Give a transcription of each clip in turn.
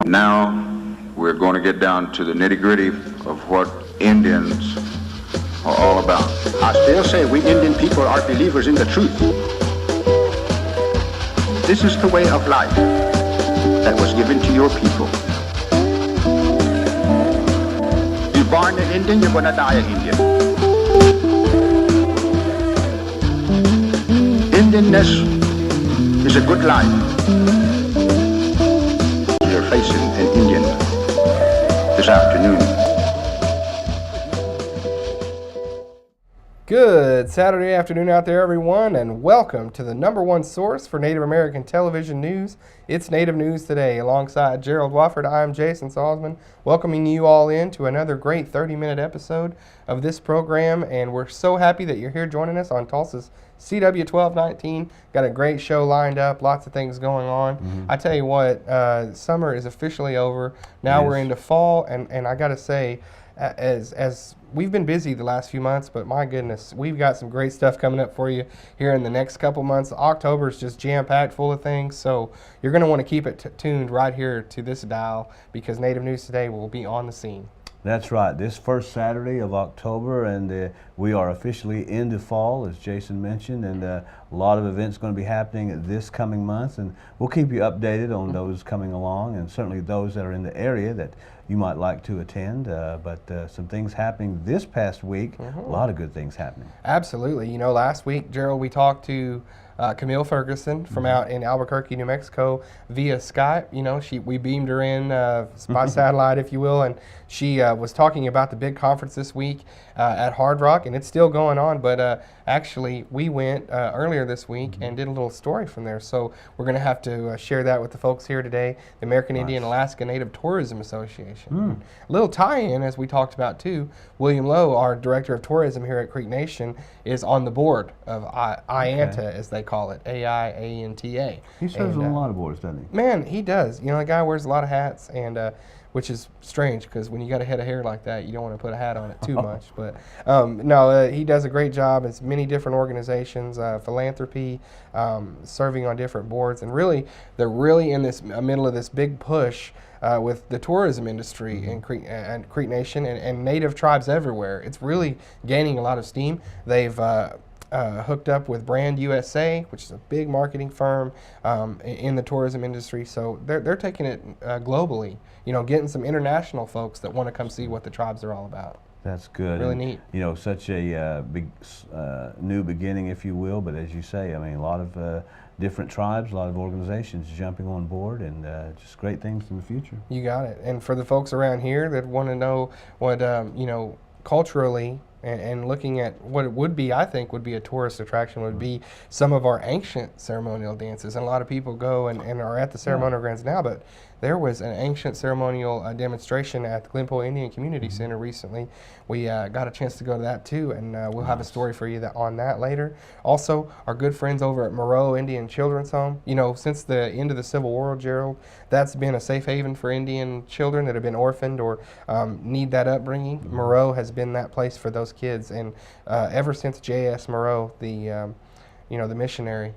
Now we're going to get down to the nitty-gritty of what Indians are all about. I still say we Indian people are believers in the truth. This is the way of life that was given to your people. You're born an Indian, you're going to die an Indian. Indianness is a good life. You're facing an Indian this afternoon. Good Saturday afternoon out there, everyone, and welcome to the #1 source for Native American television news. It's Native News Today. Alongside Gerald Wofford, I'm Jason Salzman, welcoming you all in to another great 30-minute episode of this program, and we're so happy that you're here joining us on Tulsa's CW 1219. Got a great show lined up, lots of things going on. I tell you what, summer is officially over. Now we're into fall, and I got to say, as we've been busy the last few months, but my goodness, we've got some great stuff coming up for you here in the next couple months. October is just jam-packed full of things, so you're going to want to keep it tuned right here to this dial, because Native News Today will be on the scene. That's right. This first Saturday of October, and we are officially into fall, as Jason mentioned, and a lot of events going to be happening this coming month, and we'll keep you updated on those coming along, and certainly those that are in the area that you might like to attend, but some things happening this past week, a lot of good things happening. Absolutely. You know, last week, Gerald, we talked to Camille Ferguson from out in Albuquerque, New Mexico, via Skype. You know, we beamed her in by satellite, if you will, and she was talking about the big conference this week at Hard Rock, and it's still going on, but actually we went earlier this week and did a little story from there, so we're going to have to share that with the folks here today, the American Indian Alaska Native Tourism Association. A little tie-in, as we talked about too, William Lowe, our Director of Tourism here at Creek Nation, is on the board of IANTA, as they call it, AIANTA. He serves on a lot of boards, doesn't he? Man, he does. You know, the guy wears a lot of hats, and which is strange, because when you got a head of hair like that, you don't want to put a hat on it too much. But no, he does a great job. It's many different organizations, philanthropy, serving on different boards, and really, they're really in this middle of this big push with the tourism industry in Creek Nation and Native tribes everywhere. It's really gaining a lot of steam. They've hooked up with Brand USA, which is a big marketing firm in the tourism industry. So they're taking it globally, you know, getting some international folks that want to come see what the tribes are all about. That's good. Really and, neat. You know, such a big new beginning, if you will, but as you say, I mean, a lot of different tribes, a lot of organizations jumping on board, and just great things in the future. You got it. And for the folks around here that want to know what, you know, culturally, and looking at what it would be, I think would be a tourist attraction, would be some of our ancient ceremonial dances. And a lot of people go and are at the ceremonial grounds now, but there was an ancient ceremonial demonstration at the Glenpoe Indian Community Center recently. We got a chance to go to that too, and we'll have a story for you on that later. Also, our good friends over at Murrow Indian Children's Home. You know, since the end of the Civil War, Gerald, that's been a safe haven for Indian children that have been orphaned or need that upbringing. Murrow has been that place for those kids, and ever since J.S. Murrow, the you know, the missionary,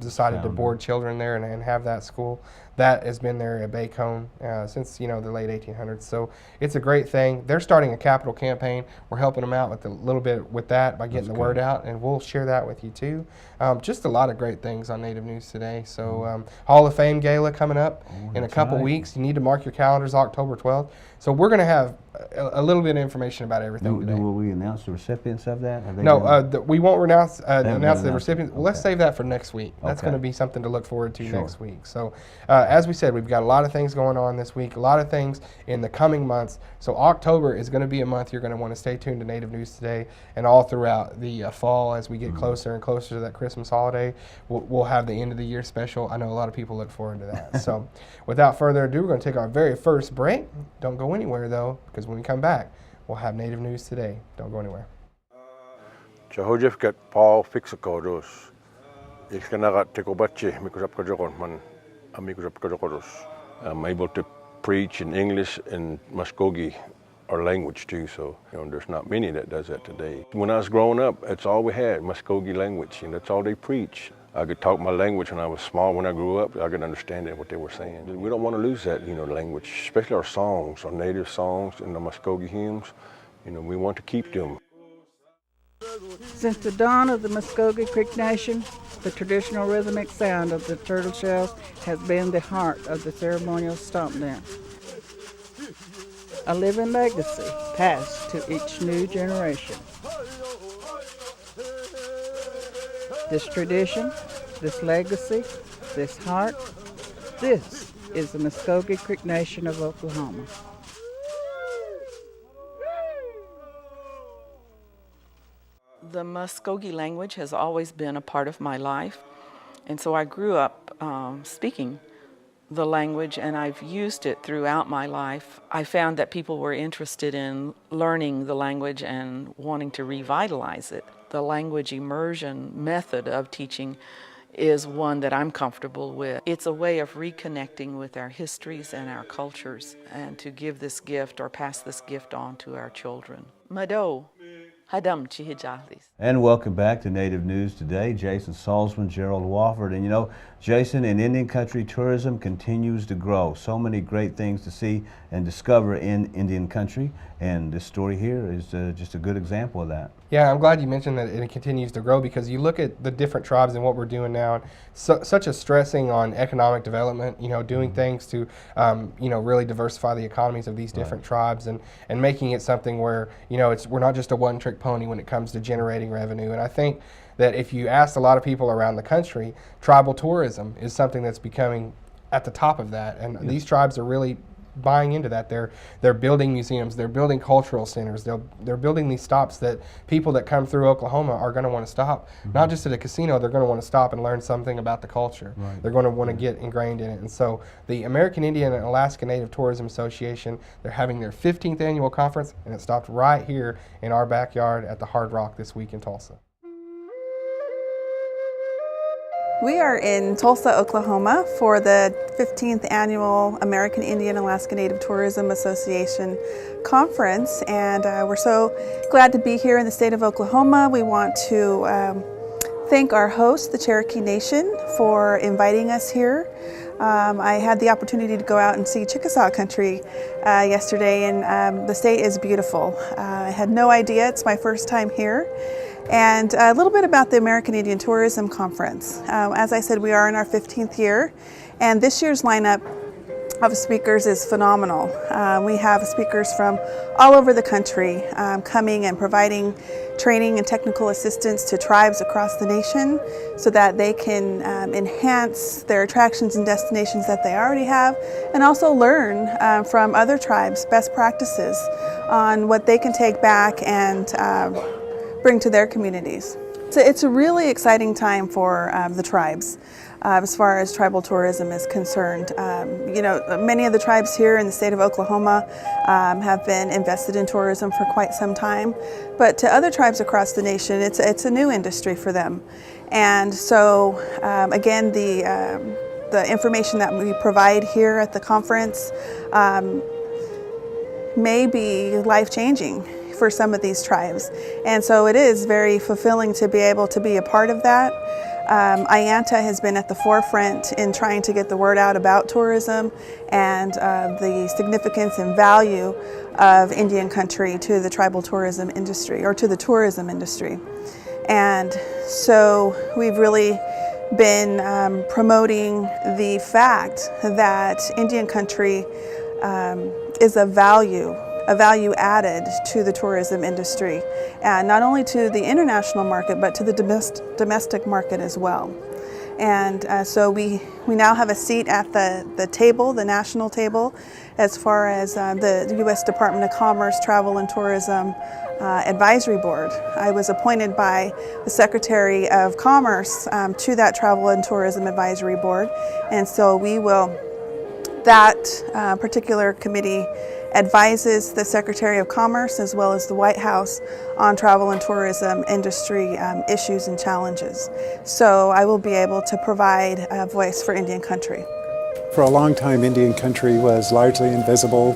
decided to board children there and have that school. That has been there at Bacone since, you know, the late 1800s. So it's a great thing. They're starting a capital campaign. We're helping them out with a little bit with that by getting the word out, and we'll share that with you too. Just a lot of great things on Native News Today. So Hall of Fame Gala coming up in a couple weeks. You need to mark your calendars, October 12th. So we're going to have a little bit of information about everything today. Will we announce the recipients of that? No, we won't announce the recipients. Well, let's save that for next week. That's going to be something to look forward to next week. So as we said, we've got a lot of things going on this week, a lot of things in the coming months. So October is going to be a month you're going to want to stay tuned to Native News Today, and all throughout the fall as we get closer and closer to that Christmas holiday. We'll have the end of the year special. I know a lot of people look forward to that. So without further ado, we're going to take our very first break. Don't go anywhere though, because when we come back, we'll have Native News Today. Don't go anywhere. Jehojef kat Paul Fixakodos. Ikanagat Tekobachi, Mikusap Kajokonman, Amikusap Kajokodos. I'm able to preach in English and Muskogee, our language too, so you know, there's not many that does that today. When I was growing up, that's all we had, Muskogee language, and that's all they preach. I could talk my language when I was small. When I grew up, I could understand what they were saying. We don't want to lose that, language, especially our songs, our native songs and the Muskogee hymns. We want to keep them. Since the dawn of the Muskogee Creek Nation, the traditional rhythmic sound of the turtle shells has been the heart of the ceremonial stomp dance. A living legacy passed to each new generation. This tradition, this legacy, this heart, this is the Muskogee Creek Nation of Oklahoma. The Muskogee language has always been a part of my life, and so I grew up speaking the language, and I've used it throughout my life. I found that people were interested in learning the language and wanting to revitalize it. The language immersion method of teaching is one that I'm comfortable with. It's a way of reconnecting with our histories and our cultures, and to give this gift or pass this gift on to our children. Mado. And welcome back to Native News Today. Jason Salzman, Gerald Wofford. And Jason, in Indian country, tourism continues to grow. So many great things to see and discover in Indian country. And this story here is just a good example of that. Yeah, I'm glad you mentioned that it continues to grow, because you look at the different tribes and what we're doing now, and such a stressing on economic development, doing things to, really diversify the economies of these different tribes, and making it something where, we're not just a one-trick pony when it comes to generating revenue. And I think that if you ask a lot of people around the country, tribal tourism is something that's becoming at the top of that, and these tribes are really buying into that. They're building museums, they're building cultural centers, they're building these stops that people that come through Oklahoma are going to want to stop. Not just at a casino, they're going to want to stop and learn something about the culture. They're going to want to get ingrained in it. And so the American Indian and Alaska Native Tourism Association, they're having their 15th annual conference, and it stopped right here in our backyard at the Hard Rock this week in Tulsa. We are in Tulsa, Oklahoma for the 15th Annual American Indian Alaska Native Tourism Association Conference, and we're so glad to be here in the state of Oklahoma. We want to thank our host, the Cherokee Nation, for inviting us here. I had the opportunity to go out and see Chickasaw country yesterday, and the state is beautiful. I had no idea, it's my first time here. And a little bit about the American Indian Tourism Conference. As I said, we are in our 15th year, and this year's lineup of speakers is phenomenal. We have speakers from all over the country coming and providing training and technical assistance to tribes across the nation so that they can enhance their attractions and destinations that they already have, and also learn from other tribes best practices on what they can take back and bring to their communities. So it's a really exciting time for the tribes as far as tribal tourism is concerned. Many of the tribes here in the state of Oklahoma have been invested in tourism for quite some time, but to other tribes across the nation, it's a new industry for them. And so again, the information that we provide here at the conference may be life-changing for some of these tribes. And so it is very fulfilling to be able to be a part of that. IANTA has been at the forefront in trying to get the word out about tourism and the significance and value of Indian country to the tribal tourism industry, or to the tourism industry. And so we've really been promoting the fact that Indian country is a value added to the tourism industry, and not only to the international market, but to the domestic market as well. And so we now have a seat at the table, the national table, as far as the U.S. Department of Commerce Travel and Tourism Advisory Board. I was appointed by the Secretary of Commerce to that Travel and Tourism Advisory Board, and so that particular committee advises the Secretary of Commerce as well as the White House on travel and tourism industry issues and challenges. So I will be able to provide a voice for Indian country. For a long time, Indian country was largely invisible.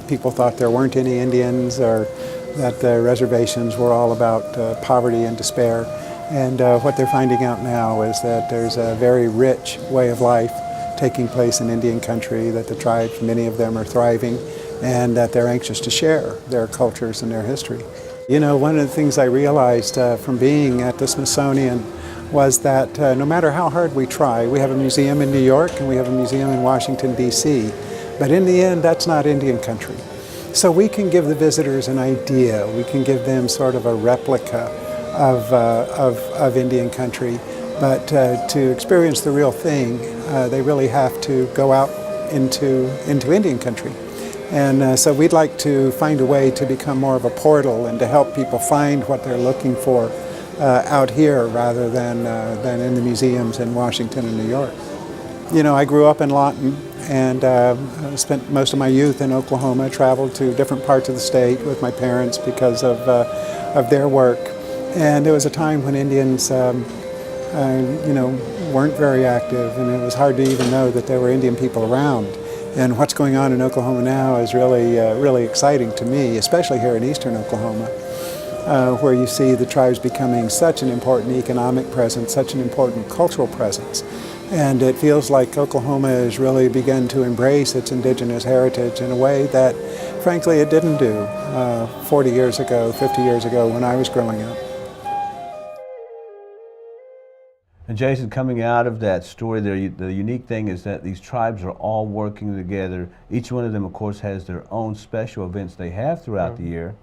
People thought there weren't any Indians, or that the reservations were all about poverty and despair. And what they're finding out now is that there's a very rich way of life taking place in Indian country, that the tribes, many of them are thriving, and that they're anxious to share their cultures and their history. You know, one of the things I realized from being at the Smithsonian was that no matter how hard we try, we have a museum in New York and we have a museum in Washington, D.C., but in the end, that's not Indian country. So we can give the visitors an idea, we can give them sort of a replica of Indian country, but to experience the real thing, they really have to go out into Indian country. And so we'd like to find a way to become more of a portal and to help people find what they're looking for out here rather than in the museums in Washington and New York. You know, I grew up in Lawton and spent most of my youth in Oklahoma, traveled to different parts of the state with my parents because of their work. And there was a time when Indians, you know, weren't very active, and it was hard to even know that there were Indian people around. And what's going on in Oklahoma now is really exciting to me, especially here in eastern Oklahoma, where you see the tribes becoming such an important economic presence, such an important cultural presence. And it feels like Oklahoma has really begun to embrace its indigenous heritage in a way that, frankly, it didn't do 40 years ago, 50 years ago when I was growing up. And Jason, coming out of that story there, the unique thing is that these tribes are all working together. Each one of them, of course, has their own special events they have throughout the year.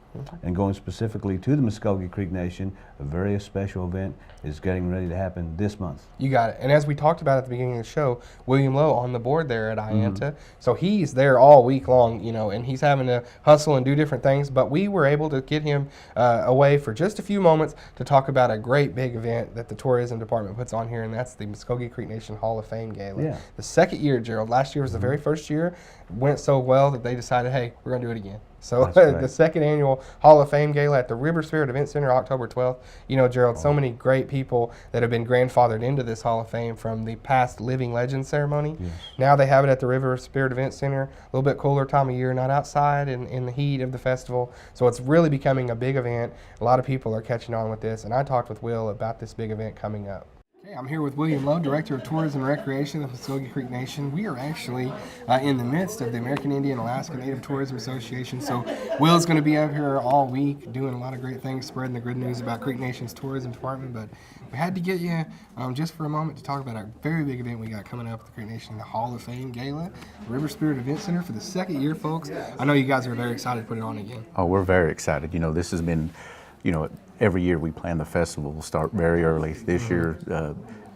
And going specifically to the Muskogee Creek Nation, a very special event is getting ready to happen this month. You got it. And as we talked about at the beginning of the show, William Lowe on the board there at IANTA. So he's there all week long, you know, and he's having to hustle and do different things. But we were able to get him away for just a few moments to talk about a great big event that the tourism department puts on here, and that's the Muskogee Creek Nation Hall of Fame Gala. Yeah. The second year, Gerald. Last year was the very first year. Went so well that they decided, hey, we're going to do it again. So the second annual Hall of Fame Gala at the River Spirit Event Center, October 12th. You know, Gerald, so many great people that have been grandfathered into this Hall of Fame from the past Living Legends ceremony. Yes. Now they have it at the River Spirit Event Center, a little bit cooler time of year, not outside in the heat of the festival. So it's really becoming a big event. A lot of people are catching on with this, and I talked with Will about this big event coming up. Okay, I'm here with William Lowe, Director of Tourism and Recreation of the Muskogee Creek Nation. We are actually in the midst of the American Indian Alaska Native Tourism Association. So Will's going to be up here all week doing a lot of great things, spreading the good news about Creek Nation's tourism department. But we had to get you just for a moment to talk about a very big event we got coming up with the Creek Nation, the Hall of Fame Gala, River Spirit Event Center for the second year, folks. I know you guys are very excited to put it on again. Oh, we're very excited. You know, this has been, you know, every year we plan the festival. We'll start very early. This year,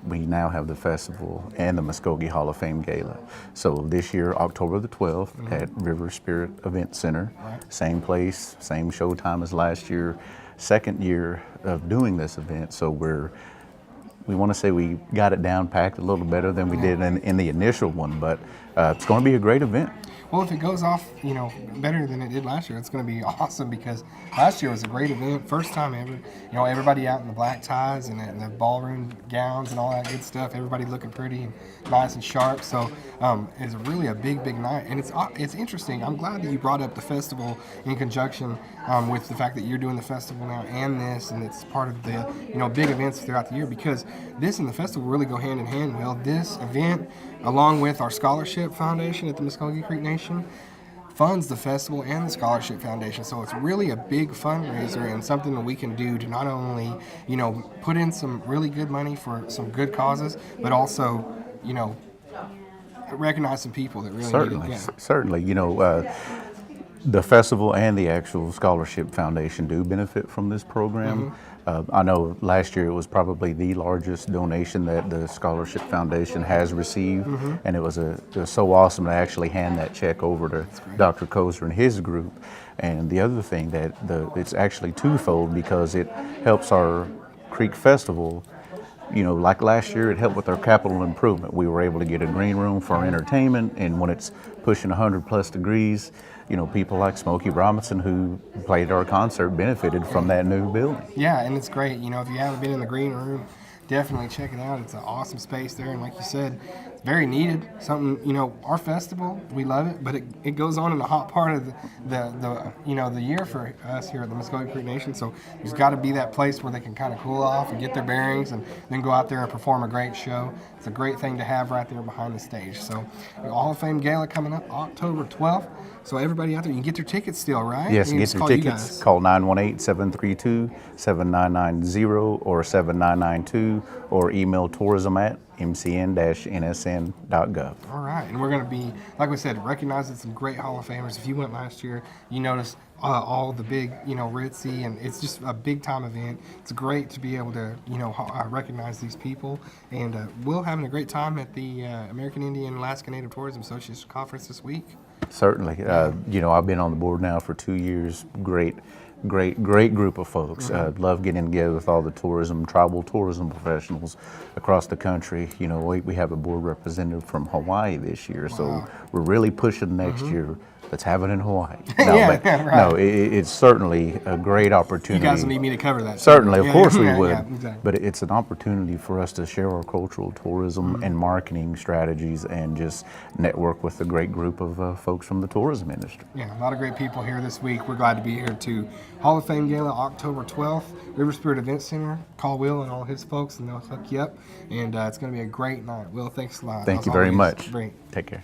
we now have the festival and the Muskogee Hall of Fame Gala. So this year, October the 12th at River Spirit Event Center. Same place, same show time as last year. Second year of doing this event, so we want to say we got it down packed a little better than we did in the initial one, but it's going to be a great event. Well, if it goes off, you know, better than it did last year, it's going to be awesome, because last year was a great event, first time ever. You know, everybody out in the black ties and the ballroom gowns and all that good stuff. Everybody looking pretty and nice and sharp. So it's really a big night, and it's interesting. I'm glad that you brought up the festival in conjunction with the fact that you're doing the festival now and this, and it's part of the big events throughout the year, because this and the festival really go hand in hand. Well, this event, along with our scholarship foundation at the Muskogee Creek Nation, funds the festival and the scholarship foundation. So it's really a big fundraiser and something that we can do to not only, put in some really good money for some good causes, but also, recognize some people that really need it. Yeah. Certainly. The festival and the actual scholarship foundation do benefit from this program. I know last year it was probably the largest donation that the scholarship foundation has received, and it was so awesome to actually hand that check over to Dr. Kozer and his group. And the other thing that it's actually twofold, because it helps our Creek Festival. Like last year, it helped with our capital improvement. We were able to get a green room for our entertainment, and when it's pushing 100+ degrees, people like Smokey Robinson, who played our concert, benefited from that new building. Yeah, and it's great. If you haven't been in the green room, definitely check it out. It's an awesome space there, and like you said, it's very needed. Something, you know, our festival, we love it, but it goes on in the hot part of the year for us here at the Muskogee Creek Nation. So there's got to be that place where they can kind of cool off and get their bearings, and then go out there and perform a great show. It's a great thing to have right there behind the stage. So the Hall of Fame Gala coming up October 12th. So everybody out there, you can get your tickets still, right? Yes, You get can your just tickets. Call 918-732-7990 or 7992 or email tourism@mcn-nsn.gov. All right, and we're going to be, like we said, recognizing some great Hall of Famers. If you went last year, you noticed all the big, Ritzy, and it's just a big time event. It's great to be able to, recognize these people, and we're having a great time at the American Indian Alaska Native Tourism Association Conference this week. Certainly. I've been on the board now for 2 years. Great group of folks. Love getting together with all the tribal tourism professionals across the country. We have a board representative from Hawaii this year, so we're really pushing next year. Let's have it in Hawaii. No, it's certainly a great opportunity. You guys need me to cover that. Certainly, of course we would. Yeah, exactly. But it's an opportunity for us to share our cultural tourism and marketing strategies and just network with a great group of folks from the tourism industry. Yeah, a lot of great people here this week. We're glad to be here too. Hall of Fame Gala, October 12th, River Spirit Event Center. Call Will and all his folks, and they'll hook you up. And it's going to be a great night. Will, thanks a lot. Thank you very much. Great. Take care.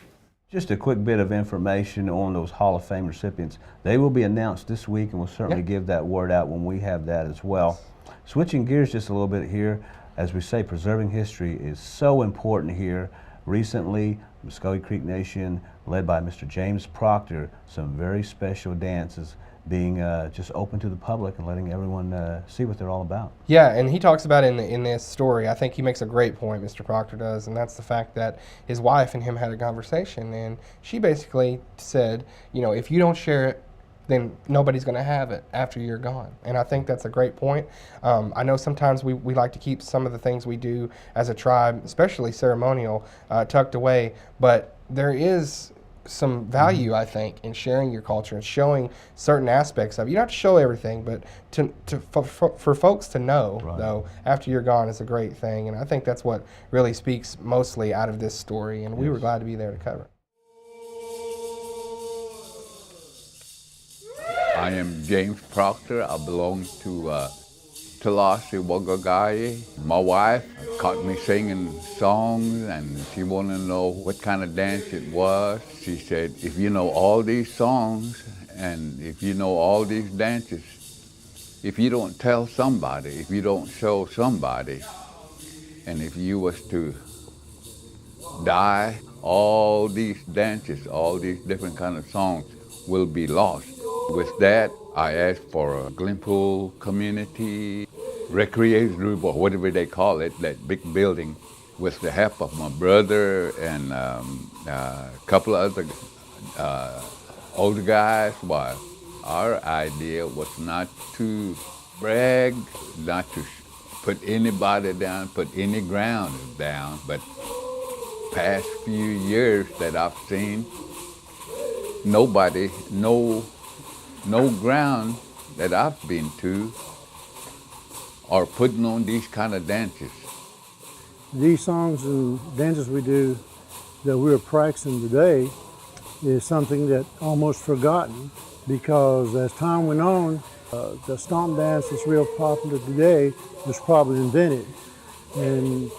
Just a quick bit of information on those Hall of Fame recipients. They will be announced this week, and we'll certainly give that word out when we have that as well. Switching gears just a little bit here, as we say, preserving history is so important here. Recently, Muskogee Creek Nation, led by Mr. James Proctor, some very special dances being just open to the public and letting everyone see what they're all about. Yeah, and he talks about in this story, I think he makes a great point, Mr. Proctor does, and that's the fact that his wife and him had a conversation, and she basically said, if you don't share it, then nobody's going to have it after you're gone. And I think that's a great point. I know sometimes we like to keep some of the things we do as a tribe, especially ceremonial, tucked away, but there is some value, I think, in sharing your culture and showing certain aspects of it. You don't have to show everything, but for folks to know, though, after you're gone is a great thing. And I think that's what really speaks mostly out of this story, and we were glad to be there to cover it. I am James Proctor. I belong to Talasi Wagagai. My wife caught me singing songs, and she wanted to know what kind of dance it was. She said, if you know all these songs and if you know all these dances, if you don't tell somebody, if you don't show somebody, and if you was to die, all these dances, all these different kind of songs will be lost. With that, I asked for a Glenpool community recreation group, or whatever they call it, that big building, with the help of my brother and a couple of other older guys. Well, our idea was not to brag, not to put anybody down, put any ground down, but past few years that I've seen, nobody, no ground that I've been to are putting on these kind of dances. These songs and dances we do that we're practicing today is something that almost forgotten, because as time went on, the stomp dance that's real popular today was probably invented. And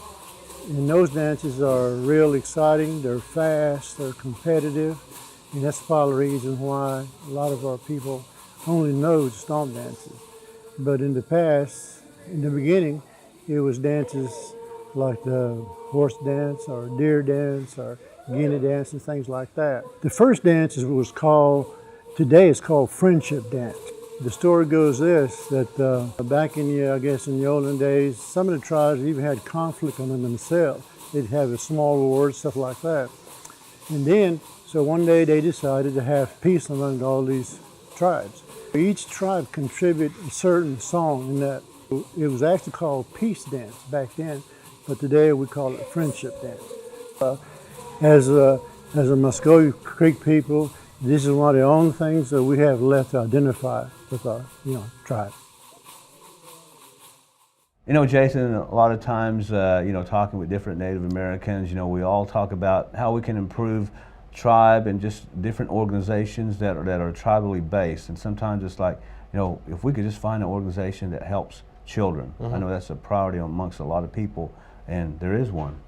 those dances are real exciting, they're fast, they're competitive, and that's probably the reason why a lot of our people only know the stomp dances. But in the past, in the beginning, it was dances like the horse dance or deer dance or guinea dance and things like that. The first dance was called, today it's called friendship dance. The story goes this, that back in the, I guess in the olden days, some of the tribes even had conflict among themselves. They'd have a small wars, stuff like that. And then, so one day they decided to have peace among all these tribes. Each tribe contributed a certain song in that. It was actually called peace dance back then, but today we call it friendship dance. As a Muskogee Creek people, this is one of the only things that we have left to identify with our, tribe. You know, Jason, a lot of times, you know, talking with different Native Americans, you know, we all talk about how we can improve tribe and just different organizations that are tribally based. And sometimes it's like, you know, if we could just find an organization that helps children. I know that's a priority amongst a lot of people, and there is one.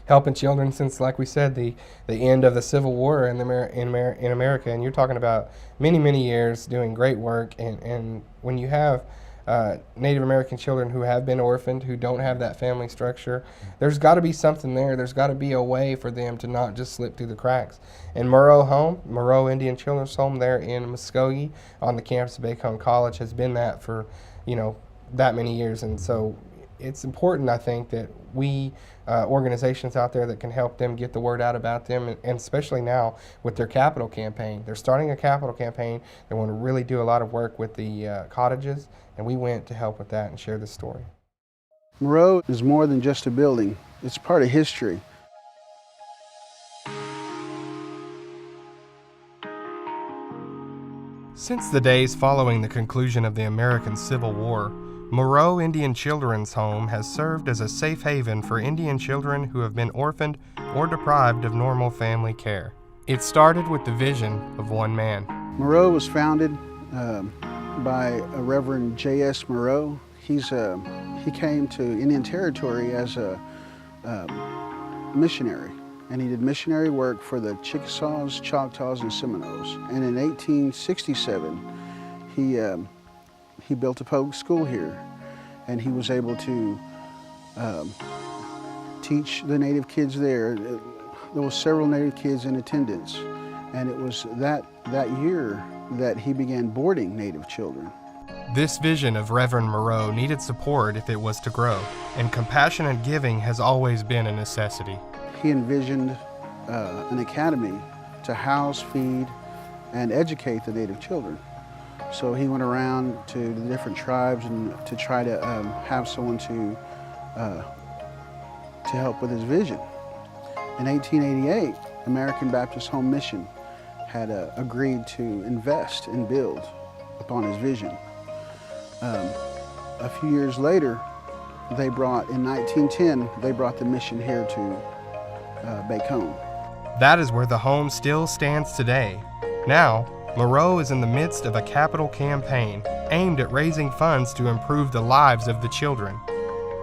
Helping children since, like we said, the end of the Civil War in America, and you're talking about many years doing great work. And when you have Native American children who have been orphaned, who don't have that family structure, there's got to be something there. There's got to be a way for them to not just slip through the cracks. And Murrow Home, Murrow Indian Children's Home there in Muskogee on the campus of Bacone College has been that for, you know, that many years. And so it's important, I think, that we organizations out there that can help them get the word out about them, and especially now with their capital campaign. They're starting a capital campaign. They want to really do a lot of work with the cottages, and we went to help with that and share this story. Murrow is more than just a building. It's part of history. Since the days following the conclusion of the American Civil War, Murrow Indian Children's Home has served as a safe haven for Indian children who have been orphaned or deprived of normal family care. It started with the vision of one man. Murrow was founded by a Reverend J.S. Murrow. He came to Indian Territory as a missionary, and he did missionary work for the Chickasaws, Choctaws, and Seminoles. And in 1867, he built a public school here, and he was able to teach the Native kids there. There were several Native kids in attendance, and it was that year that he began boarding Native children. This vision of Reverend Murrow needed support if it was to grow, and compassionate giving has always been a necessity. He envisioned an academy to house, feed, and educate the Native children. So he went around to the different tribes and to try to have someone to help with his vision. In 1888, American Baptist Home Mission had agreed to invest and build upon his vision. A few years later, in 1910, they brought the mission here to Bacone. That is where the home still stands today. Now, Murrow is in the midst of a capital campaign aimed at raising funds to improve the lives of the children.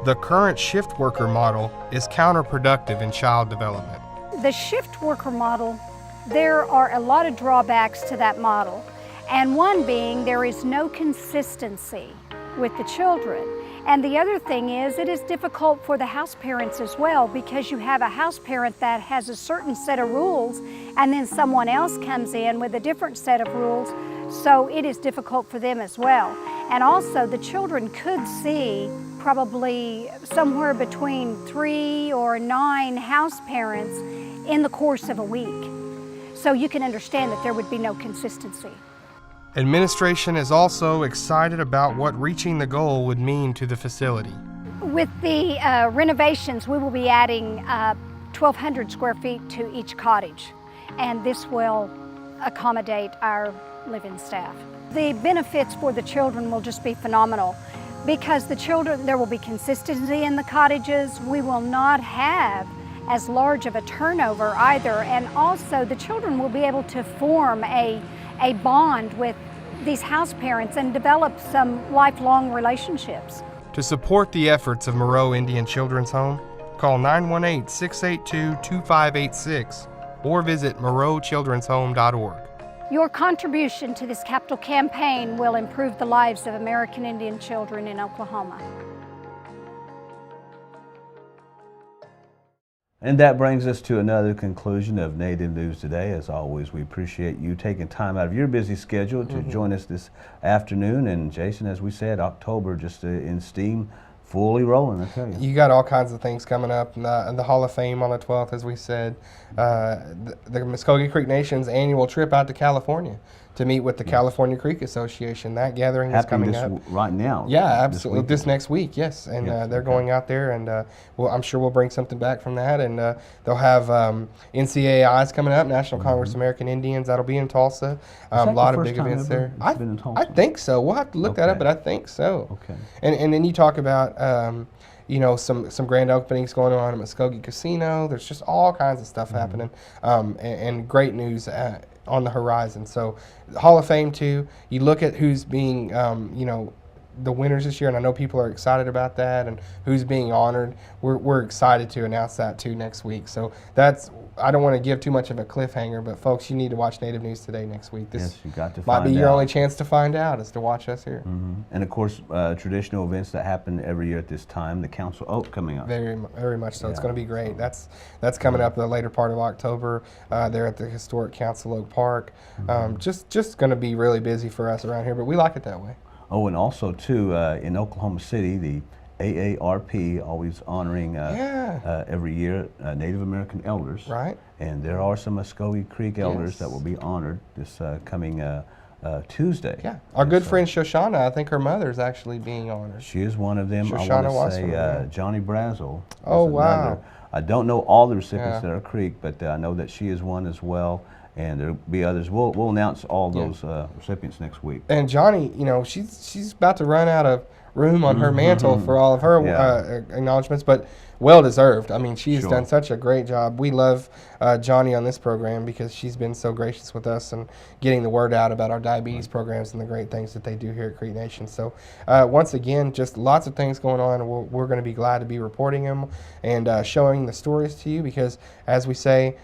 The current shift worker model is counterproductive in child development. The shift worker model, there are a lot of drawbacks to that model, and one being there is no consistency with the children. And the other thing is it is difficult for the house parents as well, because you have a house parent that has a certain set of rules and then someone else comes in with a different set of rules, so it is difficult for them as well. And also the children could see probably somewhere between 3 or 9 house parents in the course of a week. So you can understand that there would be no consistency. Administration is also excited about what reaching the goal would mean to the facility. With the renovations, we will be adding 1,200 square feet to each cottage, and this will accommodate our living staff. The benefits for the children will just be phenomenal, because the children, there will be consistency in the cottages. We will not have as large of a turnover either, and also the children will be able to form a bond with these house parents and develop some lifelong relationships. To support the efforts of Murrow Indian Children's Home, call 918-682-2586 or visit murrowchildrenshome.org. Your contribution to this capital campaign will improve the lives of American Indian children in Oklahoma. And that brings us to another conclusion of Native News Today. As always, we appreciate you taking time out of your busy schedule to join us this afternoon. And Jason, as we said, October just in steam, fully rolling, I tell you. You got all kinds of things coming up. And the Hall of Fame on the 12th, as we said. The Muskogee Creek Nation's annual trip out to California to meet with the California Creek Association. That gathering is Happening coming up right now. Yeah, absolutely. This next week, yes. And Yes, they're okay. going out there, and well, I'm sure we'll bring something back from that. And they'll have NCAIs coming up, National Congress of American Indians. That'll be in Tulsa. A lot of big events there. It's been in Tulsa? I think so. We'll have to look that up, but I think so. Okay. And then you talk about you know, some grand openings going on at Muskogee Casino. There's just all kinds of stuff happening, and great news on the horizon. So Hall of Fame too. You look at who's being, you know, the winners this year, and I know people are excited about that, and who's being honored. We're excited to announce that too next week. So that's, I don't want to give too much of a cliffhanger, but folks, you need to watch Native News Today next week. This Yes, you got to might find be your out. only chance to find out, is to watch us here. And of course, traditional events that happen every year at this time, the Council Oak coming up. Very much so. It's Yeah, going to be great. That's coming up the later part of October. There at the historic Council Oak Park. Just going to be really busy for us around here, but we like it that way. Oh, and also too, in Oklahoma City, the AARP always honoring every year Native American elders. Right. And there are some Muskogee Creek elders that will be honored this coming Tuesday. Yeah. Our good friend Shoshana, I think her mother is actually being honored. She is one of them. Shoshana I want to Wasserman, say yeah. Johnny Brazel. Oh, is wow. another. I don't know all the recipients Yeah. that are Creek, but I know that she is one as well. And there'll be others. We'll announce all those recipients next week. And Johnny, you know, she's about to run out of room on her mantle for all of her acknowledgments, but well deserved. I mean, she's done such a great job. We love Johnny on this program because she's been so gracious with us and getting the word out about our diabetes programs and the great things that they do here at Creek Nation. So once again, just lots of things going on, and we're going to be glad to be reporting them and showing the stories to you, because as we say,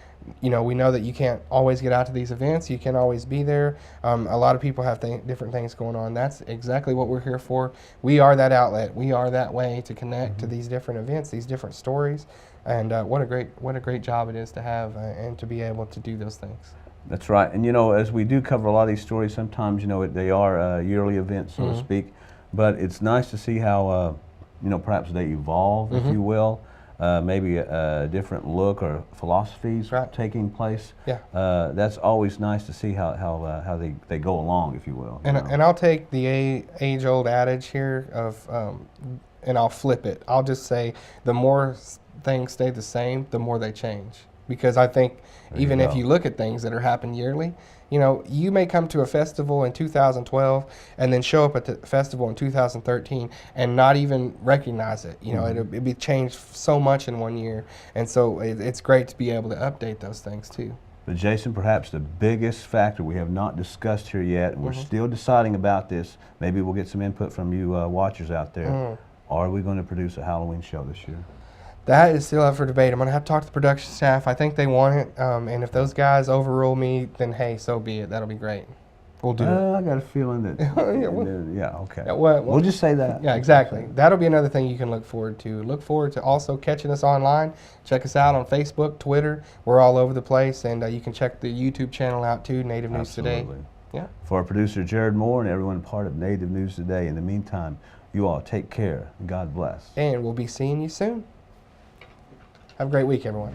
you know, we know that you can't always get out to these events. You can't always be there. A lot of people have different things going on. That's exactly what we're here for. We are that outlet. We are that way to connect to these different events, these different stories. And what a great job it is to have and to be able to do those things. That's right. And you know, as we do cover a lot of these stories, sometimes, you know, they are yearly events, so to speak. But it's nice to see how, you know, perhaps they evolve, if you will. Maybe a different look or philosophies taking place. Yeah. That's always nice to see how they go along, if you will. And I'll take the age-old adage here of, and I'll flip it. I'll just say the more things stay the same, the more they change. Because I think even if you look at things that are happening yearly, you know, you may come to a festival in 2012 and then show up at the festival in 2013 and not even recognize it. You know, it'll be changed so much in 1 year. And so it's great to be able to update those things too. But Jason, perhaps the biggest factor we have not discussed here yet, and we're still deciding about this, maybe we'll get some input from you watchers out there. Are we going to produce a Halloween show this year? That is still up for debate. I'm going to have to talk to the production staff. I think they want it. And if those guys overrule me, then hey, so be it. That'll be great. We'll do it. I got a feeling that, okay. Yeah, we'll just say that. Yeah, exactly. That'll be another thing you can look forward to. Look forward to also catching us online. Check us out on Facebook, Twitter. We're all over the place. And you can check the YouTube channel out too, Native News Today. Yeah. For our producer, Jared Moore, and everyone part of Native News Today, in the meantime, you all take care. God bless. And we'll be seeing you soon. Have a great week, everyone.